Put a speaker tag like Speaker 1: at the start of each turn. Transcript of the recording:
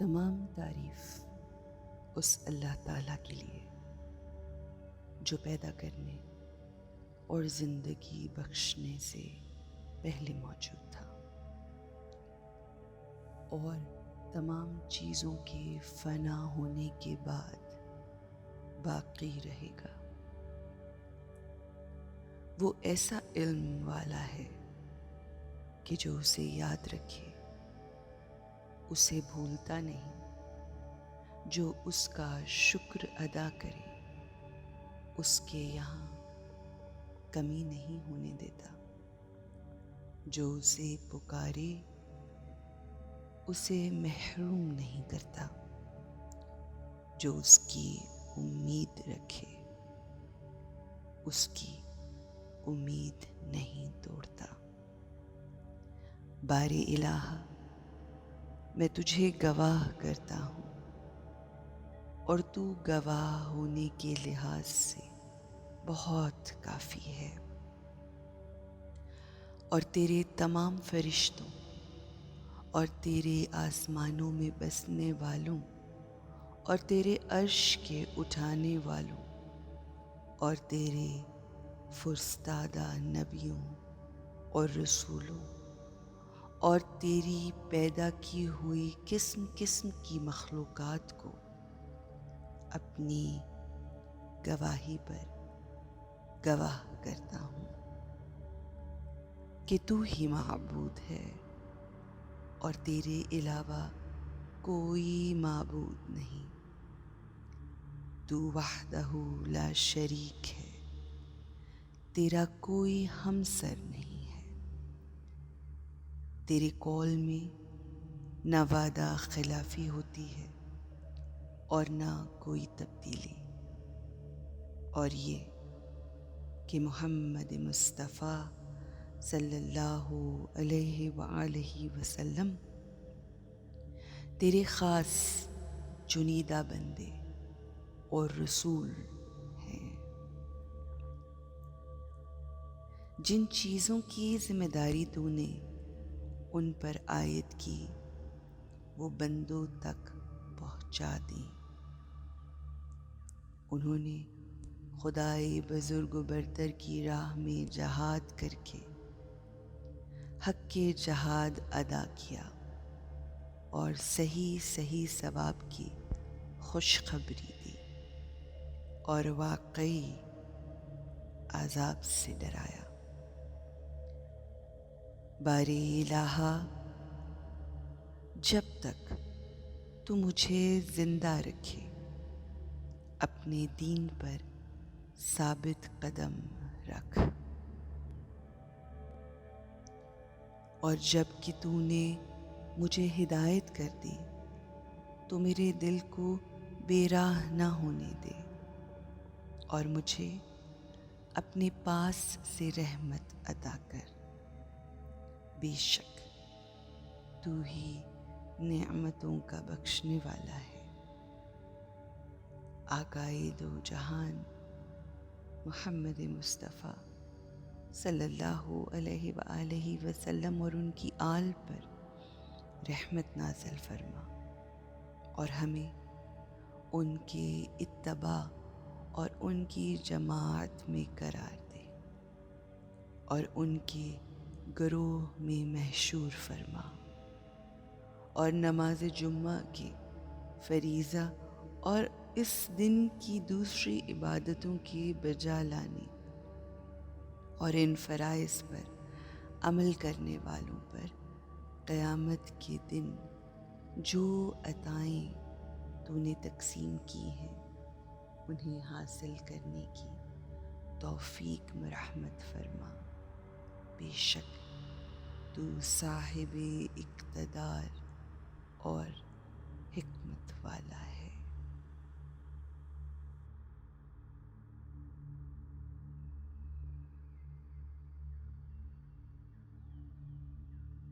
Speaker 1: تمام تعریف اس اللہ تعالیٰ کے لیے جو پیدا کرنے اور زندگی بخشنے سے پہلے موجود تھا اور تمام چیزوں کے فنا ہونے کے بعد باقی رہے گا۔ وہ ایسا علم والا ہے کہ جو اسے یاد رکھے اسے بھولتا نہیں، جو اس کا شکر ادا کرے اس کے یہاں کمی نہیں ہونے دیتا، جو اسے پکارے اسے محروم نہیں کرتا، جو اس کی امید رکھے اس کی امید نہیں توڑتا۔ بار الہ، میں تجھے گواہ کرتا ہوں اور تو گواہ ہونے کے لحاظ سے بہت کافی ہے، اور تیرے تمام فرشتوں اور تیرے آسمانوں میں بسنے والوں اور تیرے عرش کے اٹھانے والوں اور تیرے فرستادہ نبیوں اور رسولوں اور تیری پیدا کی ہوئی قسم قسم کی مخلوقات کو اپنی گواہی پر گواہ کرتا ہوں کہ تو ہی معبود ہے اور تیرے علاوہ کوئی معبود نہیں۔ تو وحدہ لا شریک ہے، تیرا کوئی ہمسر نہیں ہے، تیرے قول میں نہ وعدہ خلافی ہوتی ہے اور نہ کوئی تبدیلی، اور یہ کہ محمد مصطفیٰ صلی اللہ علیہ وآلہ وسلم تیرے خاص چنیدہ بندے اور رسول ہیں۔ جن چیزوں کی ذمہ داری تو نے ان پر عائد کی وہ بندوں تک پہنچا دیں۔ انہوں نے خدائے بزرگ و برتر کی راہ میں جہاد کر کے حق کے جہاد ادا کیا اور صحیح صحیح ثواب کی خوشخبری دی اور واقعی عذاب سے ڈرایا۔ بار الہ، جب تک تو مجھے زندہ رکھے اپنے دین پر ثابت قدم رکھ، اور جب کہ تو نے مجھے ہدایت کر دی تو میرے دل کو بے راہ نہ ہونے دے، اور مجھے اپنے پاس سے رحمت عطا کر۔ بے شک تو ہی نعمتوں کا بخشنے والا ہے۔ آقائے دو جہان محمد مصطفیٰ صلی اللہ علیہ وآلہ وسلم اور ان کی آل پر رحمت نازل فرما، اور ہمیں ان کے اتباع اور ان کی جماعت میں قرار دے، اور ان کے گروہ میں محشور فرما، اور نماز جمعہ کے فریضہ اور اس دن کی دوسری عبادتوں کی بجا لانے اور ان فرائض پر عمل کرنے والوں پر قیامت کے دن جو عطائیں تو نے تقسیم کی ہیں انہیں حاصل کرنے کی توفیق مرحمت فرما۔ بے شک تو صاحب اقتدار اور